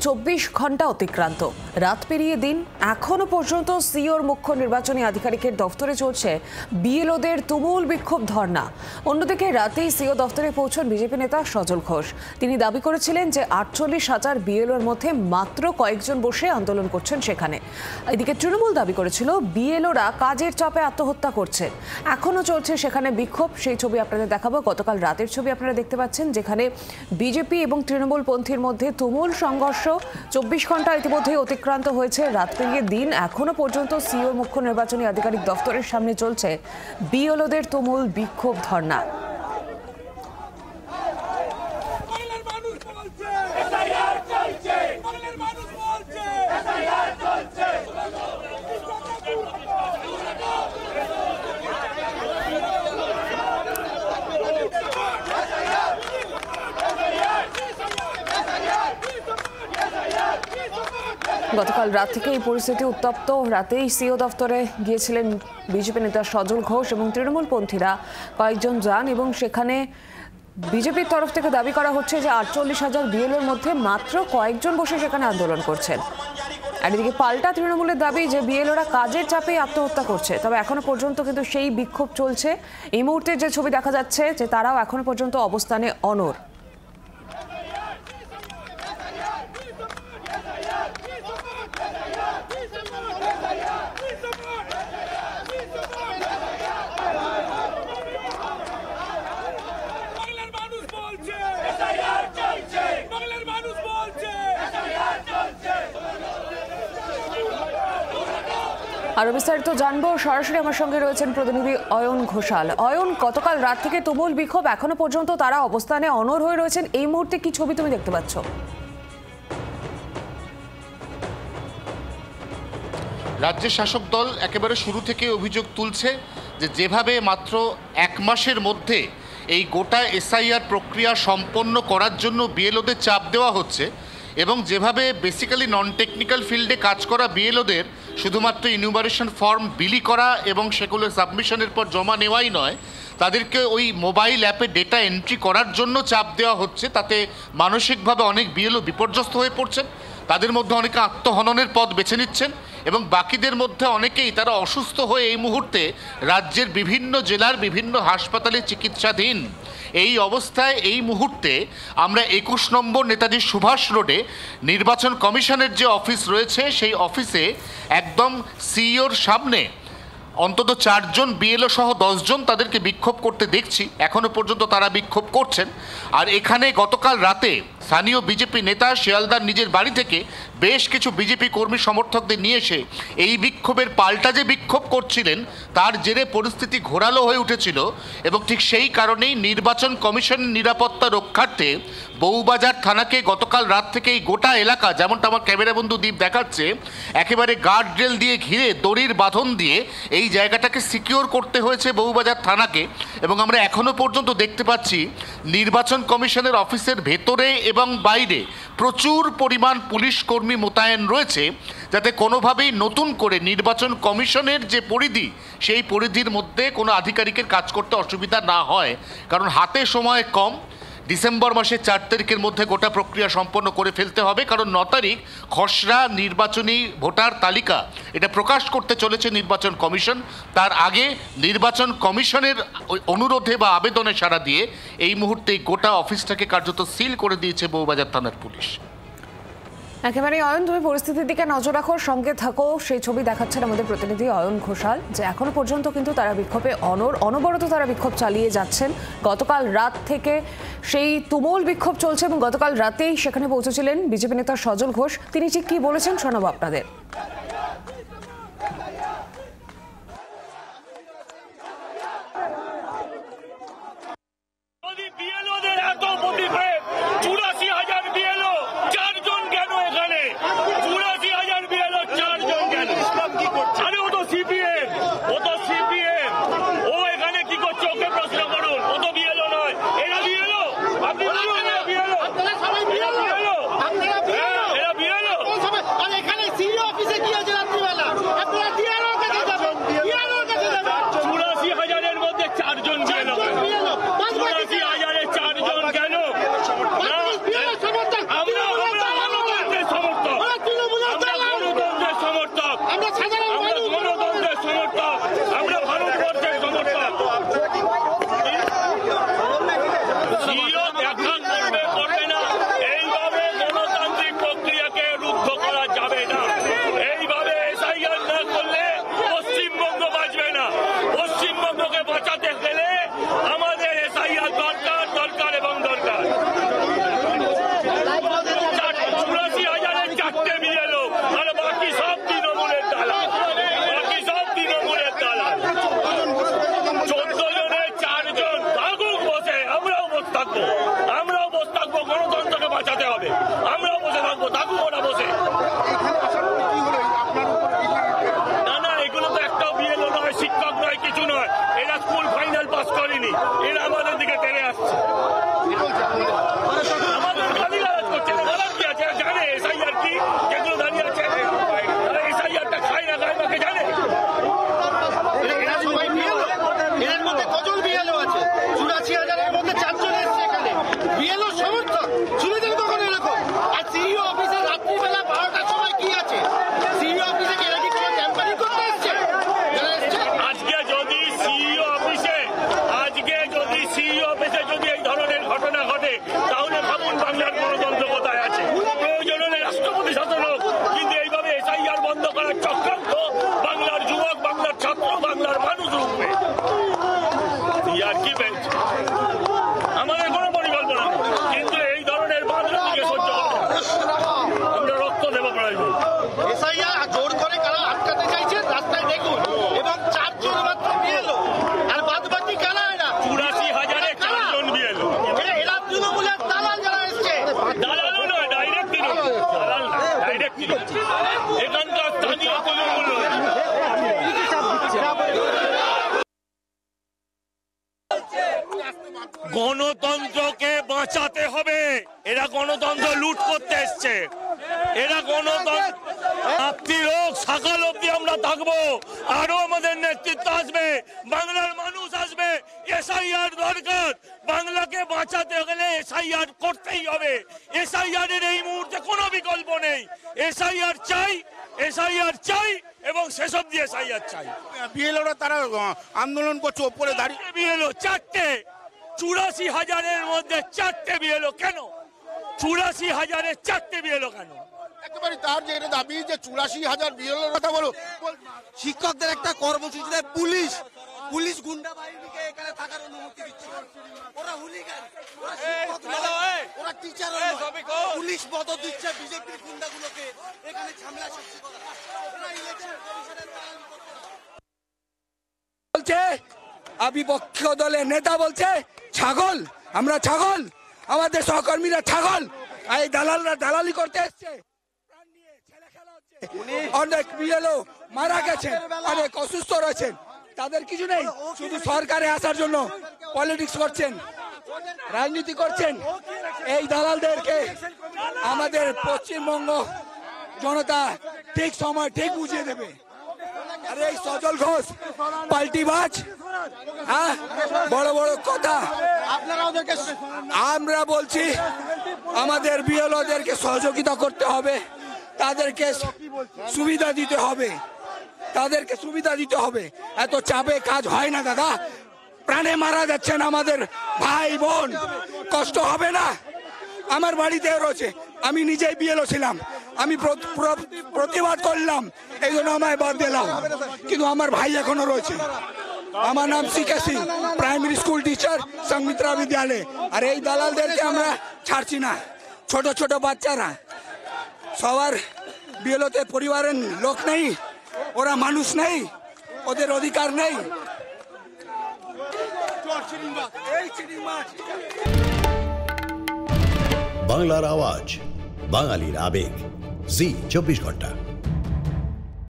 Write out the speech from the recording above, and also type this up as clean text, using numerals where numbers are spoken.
24 ঘন্টা অতিক্রান্ত, রাত পেরিয়ে দিন, এখনো পর্যন্ত সিওর মুখ্য নির্বাচনী আধিকারিকের দফতরে চলছে বিএলওদের তুমুল বিক্ষোভ ধর্ণা। অন্যদিকে রাতেই সিও দফতরে পৌঁছন বিজেপি নেতা সজল ঘোষ। তিনি দাবি করেছিলেন যে 48,000 বিএলওর মধ্যে মাত্র কয়েকজন বসে আন্দোলন করছেন সেখানে। এদিকে তৃণমূল দাবি করেছিল বিএলওরা কাজের চাপে আত্মহত্যা করছে। এখনো চলছে সেখানে বিক্ষোভ, সেই ছবি আপনাদের দেখাবো। গতকাল রাতের ছবি আপনারা দেখতে পাচ্ছেন, যেখানে বিজেপি এবং তৃণমূল পন্থীর মধ্যে তুমুল সংঘর্ষ। 24 ঘন্টা ইতিমধ্যেই অতিক্রান্ত হয়েছে, রাত পেরিয়ে দিন, এখনো পর্যন্ত সিও মুখ্য নির্বাচনী আধিকারিক দফতরের সামনে চলছে বিএলওদের তুমুল বিক্ষোভ ধর্ণা। গতকাল রাত থেকে এই পরিস্থিতি উত্তপ্ত। রাতেই সিও দফতরে গিয়েছিলেন বিজেপি নেতা সজল ঘোষ এবং তৃণমূল পন্থীরা কয়েকজন যান, এবং সেখানে বিজেপির তরফ থেকে দাবি করা হচ্ছে যে 48,000 বিএলওর মধ্যে মাত্র কয়েকজন বসে সেখানে আন্দোলন করছেন। আর এদিকে পাল্টা তৃণমূলের দাবি যে বিএলওরা কাজের চাপে আত্মহত্যা করছে। তবে এখনো পর্যন্ত কিন্তু সেই বিক্ষোভ চলছে। এই মুহূর্তে যে ছবি দেখা যাচ্ছে যে তারাও এখনো পর্যন্ত অবস্থানে অনড়। আরো বিস্তারিত জানবো, সরাসরি আমার সঙ্গে রয়েছেন প্রতিনিধি অয়ন ঘোষাল। অয়ন, গতকাল রাত থেকে তুমুল বিক্ষোভ, এখনো পর্যন্ত তারা অবস্থানে অনড় হয়ে রয়েছেন। এই মুহূর্তে কি ছবি তুমি দেখতে পাচ্ছ? রাজ্যের শাসক দল একেবারে শুরু থেকে অভিযোগ তুলছে যে যেভাবে মাত্র 1 মাসের মধ্যে এই গোটা এসআইআর প্রক্রিয়া সম্পন্ন করার জন্য বিএলওদের চাপ দেওয়া হচ্ছে, এবং যেভাবে বেসিক্যালি নন টেকনিক্যাল ফিল্ডে কাজ করা বিএলওদের শুধুমাত্র ইনুমারেশন ফর্ম বিলি করা এবং সেগুলো সাবমিশনের পর জমা নেওয়াই নয়, তাদেরকে ওই মোবাইল অ্যাপে ডেটা এন্ট্রি করার জন্য চাপ দেওয়া হচ্ছে। তাতে মানসিকভাবে অনেক বিএলও বিপর্যস্ত হয়ে পড়ছেন। তাদের মধ্যে অনেকে আত্মহননের পথ বেছে নিচ্ছেন, এবং বাকিদের মধ্যে অনেকেই তারা অসুস্থ হয়ে এই মুহূর্তে রাজ্যের বিভিন্ন জেলার বিভিন্ন হাসপাতালে চিকিৎসাধীন। এই অবস্থায় এই মুহূর্তে আমরা 21 নম্বর নেতাজি সুভাষ রোডে নির্বাচন কমিশনের যে অফিস রয়েছে সেই অফিসে একদম সিইওর সামনে অন্তত 4 জন বিএলও সহ 10 জন তাদেরকে বিক্ষোভ করতে দেখছি। এখনো পর্যন্ত তারা বিক্ষোভ করছেন। আর এখানে গতকাল রাতে স্থানীয় বিজেপি নেতা শিয়ালদার নিজের বাড়ি থেকে বেশ কিছু বিজেপি কর্মী সমর্থকদের নিয়ে এসে এই বিক্ষোভের পাল্টা যে বিক্ষোভ করছিলেন তার জেরে পরিস্থিতি ঘোরালো হয়ে উঠেছিল, এবং ঠিক সেই কারণেই নির্বাচন কমিশনের নিরাপত্তা রক্ষার্থে বউবাজার থানাকে গতকাল রাত থেকে এই গোটা এলাকা, যেমনটা আমার ক্যামেরা বন্ধু দীপ দেখাচ্ছে, একেবারে গার্ড রেল দিয়ে ঘিরে দড়ির বাঁধন দিয়ে এই জায়গাটাকে সিকিউর করতে হয়েছে বউবাজার থানাকে। এবং আমরা এখনো পর্যন্ত দেখতে পাচ্ছি নির্বাচন কমিশনের অফিসের ভেতরে এবং বাইরে প্রচুর পরিমাণ পুলিশ কর্মী মোতায়েন রয়েছে, যাতে কোনোভাবেই নতুন করে নির্বাচন কমিশনের যে পরিধি সেই পরিধির মধ্যে কোনো আধিকারিকের কাজ করতে অসুবিধা না হয়। কারণ হাতে সময় কম, ডিসেম্বর মাসের 4 তারিখের মধ্যে গোটা প্রক্রিয়া সম্পন্ন করে ফেলতে হবে। কারণ 9 তারিখ খসড়া নির্বাচনী ভোটার তালিকা এটা প্রকাশ করতে চলেছে নির্বাচন কমিশন। তার আগে নির্বাচন কমিশনের অনুরোধে বা আবেদনে সাড়া দিয়ে এই মুহূর্তে গোটা অফিসটাকে কার্যত সিল করে দিয়েছে বউবাজার থানার পুলিশ। একেবারে অয়ন, তুমি পরিস্থিতির দিকে নজর রাখো, সঙ্গে থাকো। সেই ছবি দেখাচ্ছেন আমাদের প্রতিনিধি অয়ন ঘোষাল, যে এখনো পর্যন্ত কিন্তু তারা বিক্ষোভে অনবরত তারা বিক্ষোভ চালিয়ে যাচ্ছেন। গতকাল রাত থেকে সেই তুমুল বিক্ষোভ চলছে, এবং গতকাল রাতেই সেখানে পৌঁছেছিলেন বিজেপি নেতা সজল ঘোষ। তিনি ঠিক কি বলেছেন শোনাবো আপনাদের। অফিসে গিয়ে সমর্থক, আমরা গণতন্ত্রের সমর্থক, আমরা গণতন্ত্রের সমর্থক, আমরা ভারতবর্ষের সমর্থক। সিও দেখা করবে না, এইভাবে গণতান্ত্রিক প্রক্রিয়াকে রুদ্ধ করা যাবে না। এইভাবে এসআইআর না করলে পশ্চিমবঙ্গ বাঁচবে না। পশ্চিমবঙ্গকে বাঁচাতে গেলে আমাদের এসআইআর দরকার, দরকার এবং দরকার। 84,000-এর 4টে বিএলও আর বাকি সব তৃণমূলের দালাল, বাকি সব তৃণমূলের দালাল। 14 জনের 4 জন থাকুক বসে, আমরাও বসে থাকবো, আমরাও বসে থাকবো। গণতন্ত্রকে বাঁচাতে হবে, আমরাও বসে থাকবো, থাকুক ওরা বসে। না না, এগুলো তো একটাও বিএলও নয়, শিক্ষক নয়, কিছু নয়। এরা স্কুল ফাইনাল পাস করেনি, এরা আমাদের দিকে টেনে আসছে, আমাদের গালিগালাজ করছে। বলার কি আছে? জানে এসআইআর কি, যেগুলো দাঁড়িয়ে আছে তারা এসআইআরটা খায় না খায় বাকি জানে। এরা সবাই বিএলও, এর মধ্যে কজন বিএলও আছে? 84,000-এর মধ্যে 4 জন এসছে এখানে বিএলও সমর্থক। শুনেছেন কখনো এরকম? আর সিইও অফিসে রাত্রিবেলা 12টার সময় কি আছে? সিইও অফিসে কি এরা কি কোনো ট্যাম্পারিং করতে এসছে? আজকে যদি সিইও অফিসে যদি এই ধরনের ঘটনা ঘটে, তাহলে ভাবুন বাংলার গণতন্ত্র কোথায় আছে। প্রয়োজন হলে রাষ্ট্রপতি শাসন হোক, কিন্তু এইভাবে এসআইআর বন্ধ করার চক্রান্ত বাংলার যুবক, বাংলার ছাত্র, বাংলার মানুষ রুখবে। আর কি পেয়েছে? আমাদের কোনো পরিকল্পনা নেই, কিন্তু এই ধরনের বাংলাকে সহ্য করবো, আমরা রক্ত দেবো প্রয়োজন। এসআইআর জোর করে কারা আটকাতে চাইছে রাস্তায় দেখুন, এবং 4 জন মাত্র বিএলও, আর বাদ বাকি কারা? এরা 84,000-এ 4 জন বিএলও। এরা তৃণমূলের দালাল যারা এসছে। দালালও নয়, ডাইরেক্ট তৃণমূল। দালাল না, ডাইরেক্ট তৃণমূল। এখানকার স্থানীয় তৃণমূল। গণতন্ত্রকে বাঁচাতে হবে। এরা গণতন্ত্র লুট করতে এসছে, এরা গণতন্ত্র। রাত্রির হোক সকাল অব্দি আমরা থাকবো, আরো আমাদের নেতৃত্ব আসবে, বাংলার মানুষ আসবে। এসআইআর দরকার, বাংলাকে বাঁচাতে গেলে এসআইআর করতেই হবে। এসআইআর এর এই মুহূর্তে কোনো বিকল্প নেই। এসআইআর চাই, এসআইআর চাই এবং সেসব দিয়ে এসআইআর চাই। বিএলওরা তারা আন্দোলন করছে, ওপরে দাঁড়িয়ে বিএলও 4টে, 84,000-এর মধ্যে 4টে বিএলও কেন? 84,000-এর 4টে বিএলও কেন? একেবারে তার যে এটা দাবি যে 84,000 বিএলওর কথা বলো। শিক্ষকদের একটা কর্মসূচিতে পুলিশ গুন্ডা বাহিনীকে এখানে থাকার অনুমতি দিচ্ছে। ওরা হুলিগান, ওরা শিক্ষক নয়, ওরা টিচার নয়। পুলিশ মদত দিচ্ছে বিজেপির গুন্ডাগুলোকে এখানে ঝামেলা সৃষ্টি করা। ওরা ইলেকশন কমিশনের দালালি করছে। বলছে বিপক্ষ দলের নেতা বলছে ছাগল, আমরা ছাগল, আমাদের সহকর্মীরা ছাগল। এই দালালরা দালালি করতে এসছে, প্রাণ নিয়ে ছেলে খেলা হচ্ছে। অনেক বিএলও মারা গেছেন, অনেক অসুস্থ রয়েছেন, তাদের কিছু নেই। শুধু সরকারে আসার জন্য পলিটিক্স করছেন, রাজনীতি করছেন। এই দালালদেরকে আমাদের পশ্চিমবঙ্গ জনতা ঠিক সময় ঠিক বুঝিয়ে দেবে। আরে এই সজল ঘোষ পাল্টিবাজ, হ্যাঁ, বড় বড় কথা। আমরা বলছি আমাদের বিএলওদেরকে সহযোগিতা করতে হবে, তাদেরকে সুবিধা দিতে হবে, তাদেরকে সুবিধা দিতে হবে। এত চাপে কাজ হয় না দাদা, প্রাণে মারা যাচ্ছেন আমাদের ভাই বোন, কষ্ট হবে না? আমার বাড়িতে রয়েছে, আমি নিজেই বিএলও ছিলাম, আমি প্রতিবাদ করলাম, এই জন্য আমায় বাদ দিলাম, কিন্তু আমার ভাই এখনো রয়েছে। আমার নাম সিকে সিং, প্রাইমারি স্কুল টিচার, সংমিত্রা বিদ্যালয়। আর এই দালালদেরকে আমরা ছাড়ছি না। ছোট ছোট বাচ্চারা, সবার বিএলওতে পরিবারের লোক নেই, ওরা মানুষ নেই, ওদের অধিকার নেই। বাংলার আওয়াজ, বাঙালির আবেগ, জি 24 ঘন্টা।